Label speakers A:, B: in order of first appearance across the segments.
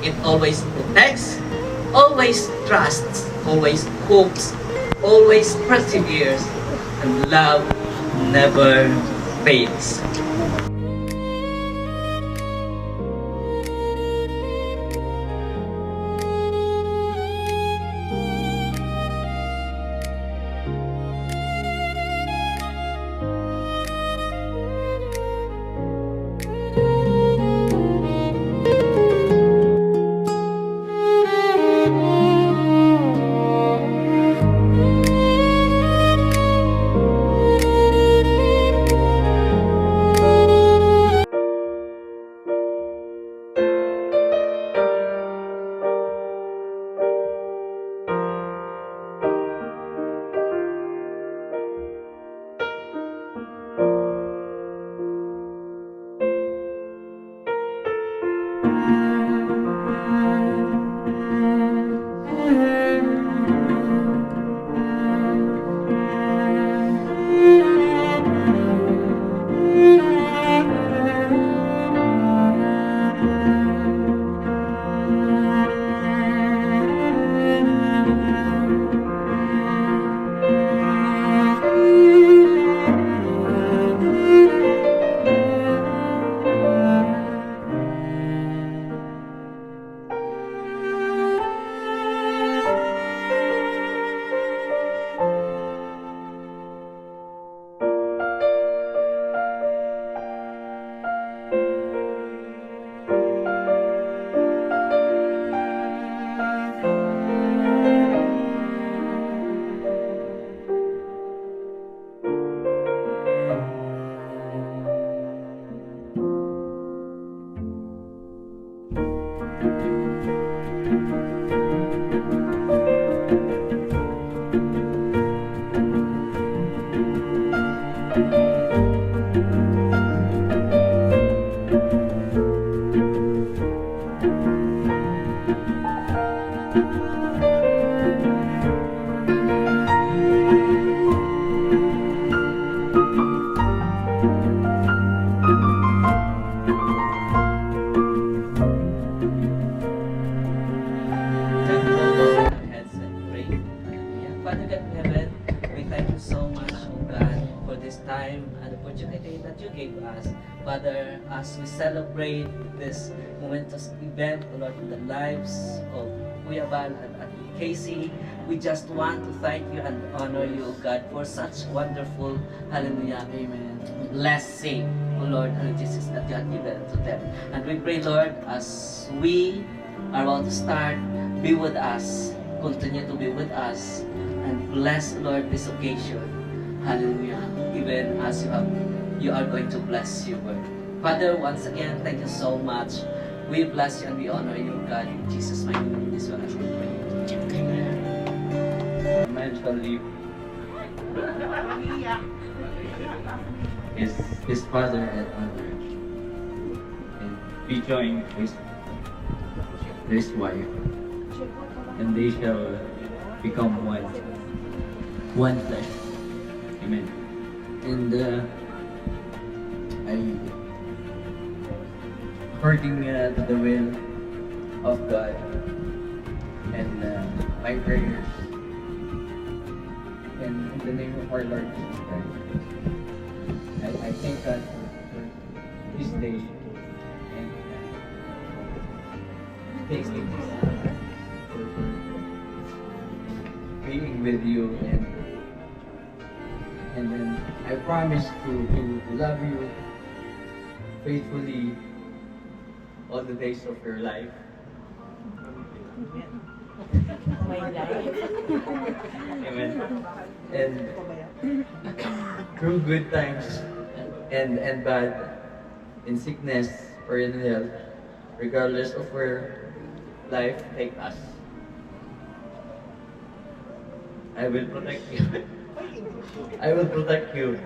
A: It always protects, always trusts, always hopes, always perseveres, and love never fades. Then bow our heads and pray. Hallelujah. Father God in heaven, we thank you so much, oh God, for this time and opportunity that you gave us. Father, as we celebrate this momentous event, oh Lord, in the lives of Kuya Bal and Ate Casey, we just want to thank you and honor you, oh God, for such wonderful, hallelujah, amen, blessing, oh Lord, and Jesus, that you have given to them. And we pray, Lord, as we are about to start, be with us, continue to be with us, and bless, Lord, this occasion. Hallelujah. Even as you are going to bless your word. Father, once again, thank you so much. We bless you and we honor you, God. In Jesus' mighty name, this one as we pray. Amen.
B: Man shall leave his father and mother, and be joined with his wife, and they shall become one flesh. Amen. And according to the will of God, and my prayers, and in the name of our Lord Jesus Christ, I thank God for this day, and tasting this, for being with you, and then I promise to love you faithfully all the days of your life.
C: My life.
B: Amen. And through good times and bad, in sickness or in health, regardless of where life take us, I will protect you. I will protect you.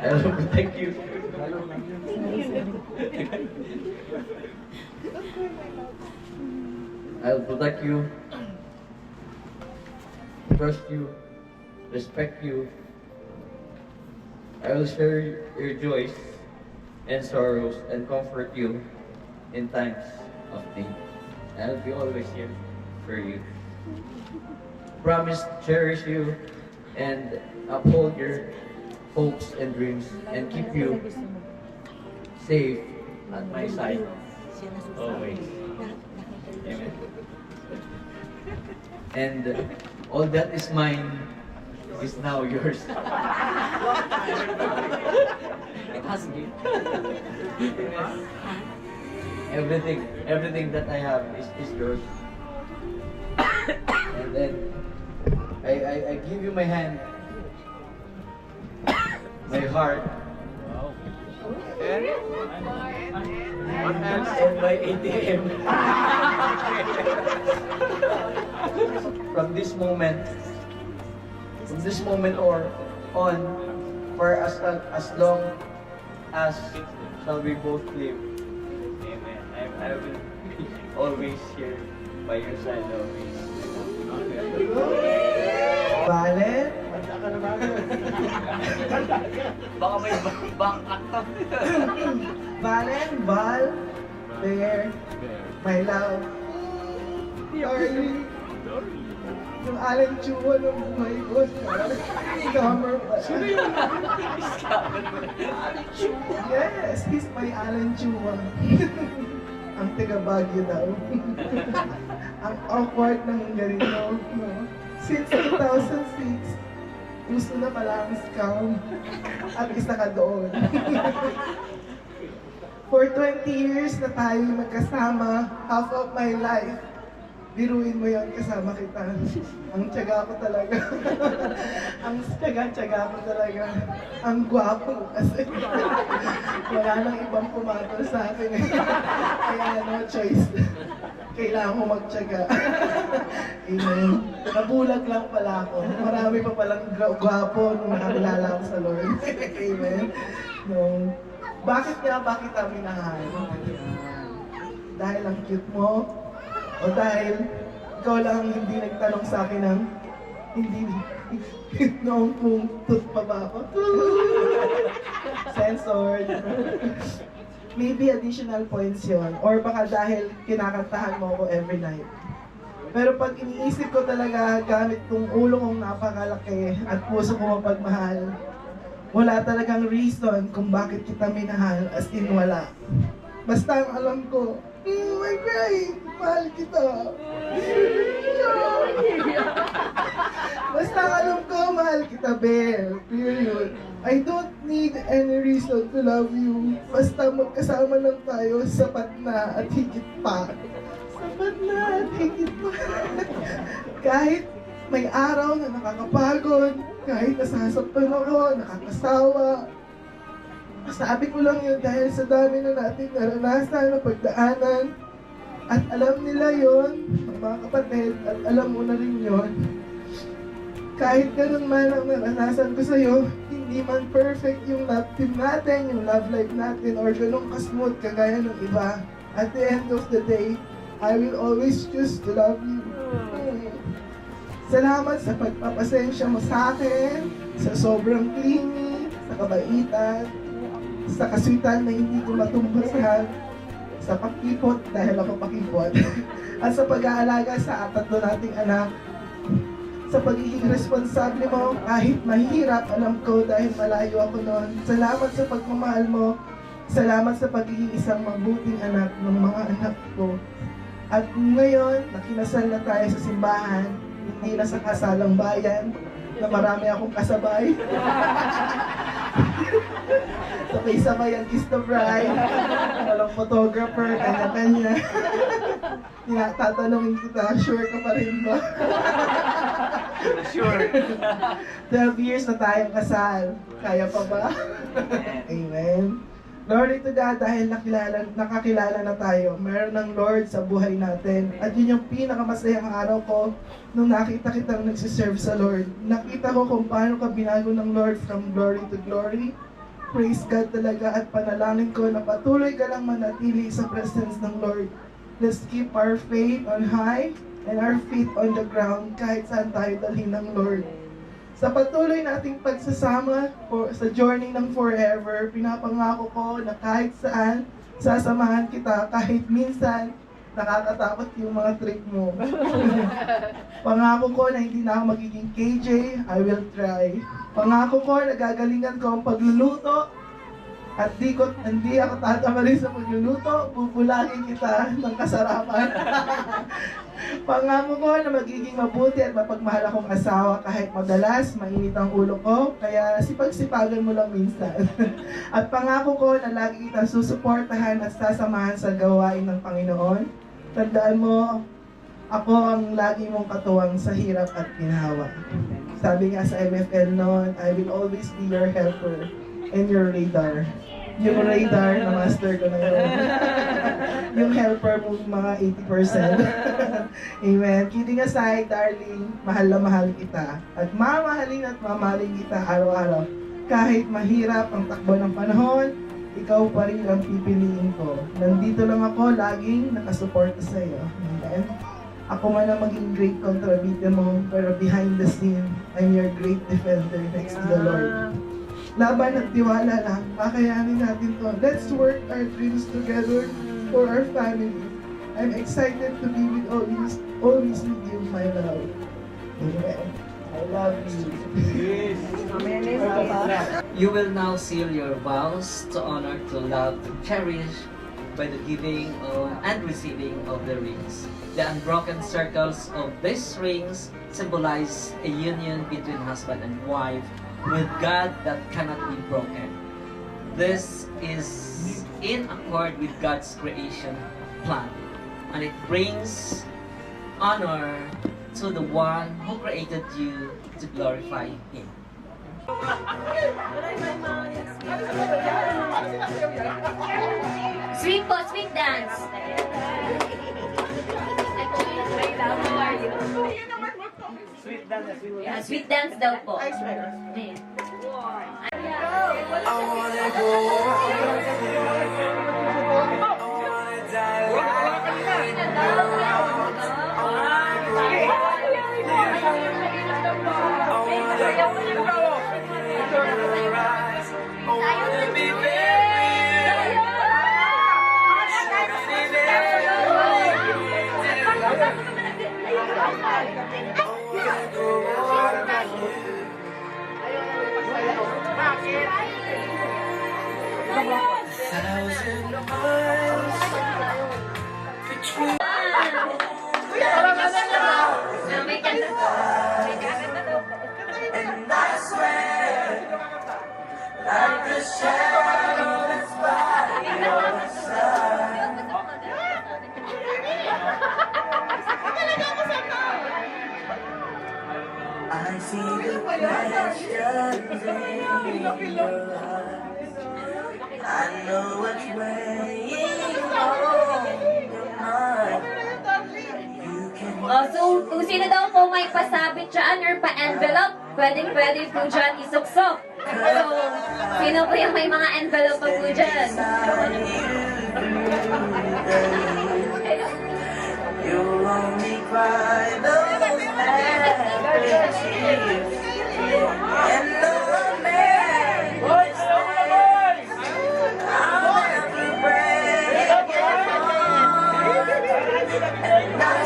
B: I will protect you. I will protect you, trust you, respect you. I will share your joys and sorrows and comfort you in times of need. I'll be always here for you. Promise to cherish you and uphold your hopes and dreams and keep you safe at my side always. Amen. And all that is mine is now yours.
A: It has been.
B: Everything that I have is yours. And then I give you my hand, my heart, and my ATM. From this moment or on, for as long as shall we both live. Amen. I will be always here by your side always.
D: Valen?
A: Baka may bank actor.
D: Valen, Val, Bear, my love, Darling, yung Alan Chua ng buhay ko, scammer pala.
A: Sino yun? Scammer mo.
D: Yes, he's my Alan Chua. Ang taga Baguio daw. Ang awkward ng ganito. No? Since 2006, gusto na pala ang scam. At isa ka doon. For 20 years na tayo magkasama, half of my life, biruin mo yon kasama kita. Ang tiyaga ko talaga. Ang tiyaga ko talaga. Ang gwapo kasi. Wala nang ibang pumatol sa akin. Kaya no choice. Kailangan ko magtiyaga. Amen. Nabulag lang pala ako. Marami pa palang gwapo nung nakakilala ako sa Lord. Amen. No. Bakit kita minahal? Dahil ang cute mo? O dahil ikaw lang hindi nagtanong sa akin ng hindi noong kung tut pa ba ako? Censored. Maybe additional points yon. Or baka dahil kinakantahan mo ako every night. Pero pag iniisip ko talaga gamit tong ulo kong napakalaki at puso ko mapagmahal, wala talagang reason kung bakit kita minahal, as in wala. Basta ang alam ko, my crying, mahal kita. Basta ang alam ko, mahal kita, Belle. Period. I don't need any reason to love you. Basta magkasama lang tayo, sapat na at higit pa. Sapat na at higit pa. Kahit may araw na nakakapagod, kahit nasasaktan ako, nakakasawa. Sabi ko lang yun dahil sa dami na natin naranasan na pagdaanan. At alam nila yon, mga kapatid, at alam mo na rin yon. Kahit ganun man ang naranasan ko sa'yo, hindi man perfect yung love team natin, yung love life natin, or ganun kasmooth kagaya ng iba. At the end of the day, I will always choose to love you. Salamat sa pagpapasensya mo sa akin, sa sobrang clingy, sa kabaitan, sa kaswitan na hindi ko matumbasan, sa pakipot dahil ako pakipot, at sa pag-aalaga sa tatlo nating anak, sa pagiging responsable mo kahit mahirap, alam ko dahil malayo ako noon. Salamat sa pagmamahal mo, salamat sa pagiging isang mabuting anak ng mga anak ko. At ngayon, nakinasal na tayo sa simbahan, hindi na sa kasalang bayan, na marami akong kasabay. Sabay-sabay ang kiss the bride, walang photographer, kanya-kanya. Tatanungin kita, sure ka pa rin ba?
A: Sure.
D: 12 years na tayong kasal. Kaya pa ba? Amen. Glory to God dahil nakakilala na tayo. Meron ng Lord sa buhay natin. At yun yung pinakamasayang araw ko nung nakita kitang nagsiserve sa Lord. Nakita ko kung paano ka binago ng Lord from glory to glory. Praise God talaga at panalangin ko na patuloy ka lang manatili sa presence ng Lord. Let's keep our faith on high and our feet on the ground kahit saan tayo dalhin ng Lord. Sa patuloy nating pagsasama sa journey ng forever, pinapangako ko na kahit saan, Sasamahan kita kahit minsan nakakatakot yung mga trick mo. Pangako ko na hindi na ako magiging KJ, I will try. Pangako ko na gagalingan ko ang pagluluto at hindi ako tatamali sa pagluluto, pupulangin kita ng kasarapan. Pangako ko na magiging mabuti at mapagmahal akong asawa kahit madalas mainit ang ulo ko, kaya sipag-sipagan mo lang minsan. At pangako ko na lagi kitang susuportahan at sasamahan sa gawain ng Panginoon. Tandaan mo, ako ang lagi mong katuwang sa hirap at ginhawa. Sabi nga sa MFL noon, I will always be your helper and your radar. Yung radar na master ko na yun. Yung helper mo mga 80%. Amen. Kidding aside, darling, mahal na mahal kita. At mamahalin kita araw-araw. Kahit mahirap ang takbo ng panahon, ikaw pa rin ang pipiliin ko. Nandito lang ako, laging nakasuporta sa iyo. Amen. Ako man ang maging great contributor mo, pero behind the scene, I'm your great defender next to the Lord. Laban at tiwala lang, makayanin natin to. Let's work our dreams together for our family. I'm excited to be with always with you, my love. Amen. I love you.
A: You will now seal your vows to honor, to love, to cherish by the giving of and receiving of the rings. The unbroken circles of these rings symbolize a union between husband and wife with God that cannot be broken. This is in accord with God's creation plan, and it brings honor to the one who created you to glorify Him.
C: Sweet po, sweet dance. Yeah, sweet dance daw po. Ayan.
E: I see the questions in your eyes. I know what's weighing on your mind. You can
C: So, kung sino daw po may pasabit dyan or pa-envelope, pwede po dyan isuksok. So, sino po yung may mga envelope po dyan?
E: you'll only cry those happy tears. And no man I'll never break your heart. And I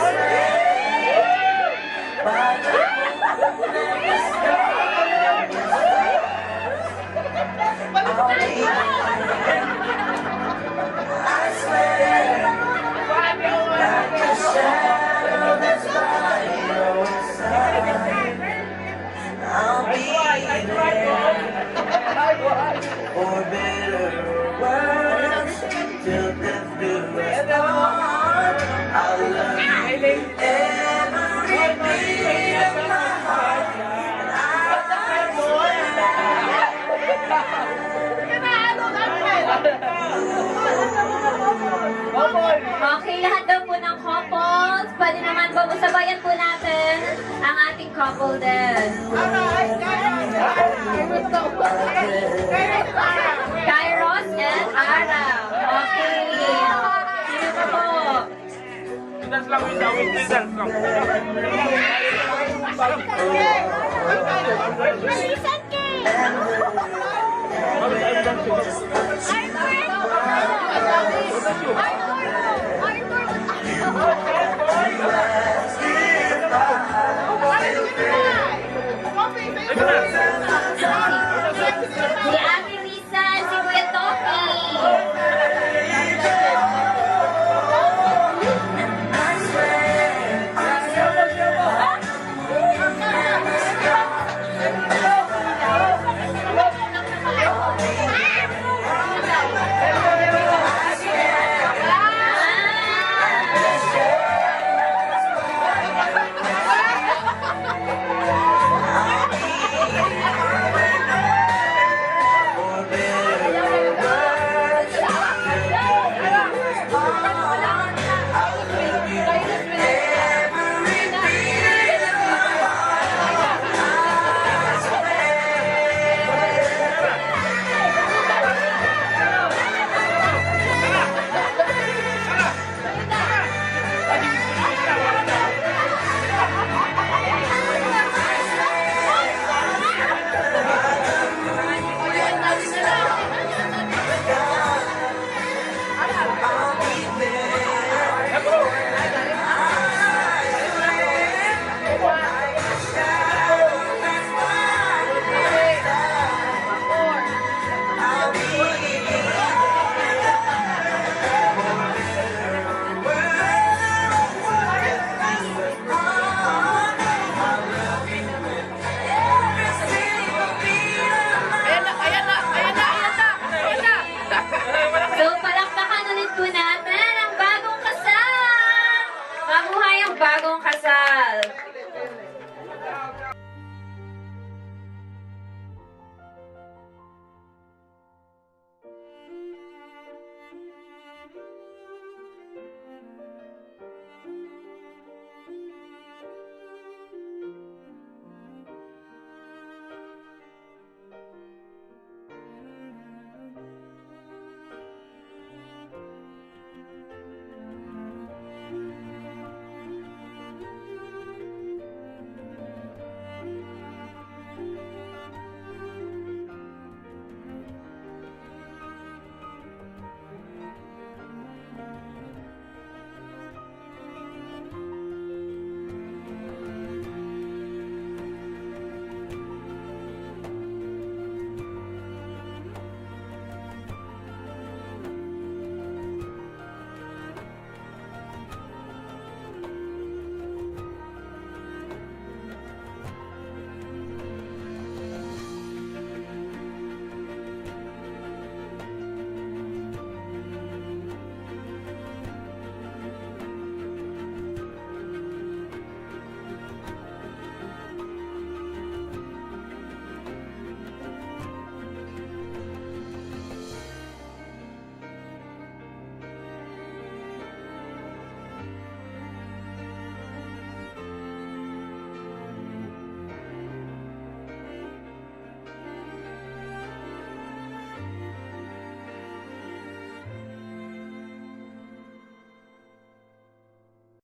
E: swear by the moon and the stars, I'll be there. I swear like a shadow that's by your side, I'll be there. For better or worse, till death do us part. I'll love you every beat of my heart, and I
C: Okay, lahat daw po ng couples, pwede naman po sabayan po natin ang ating couple din. Kairos and Ara. Okay. Sino pa po? Si Ate Risa, si Kuya Toki. So, palakpakan ulit po natin ang bagong kasal! Mabuhay ang bagong kasal!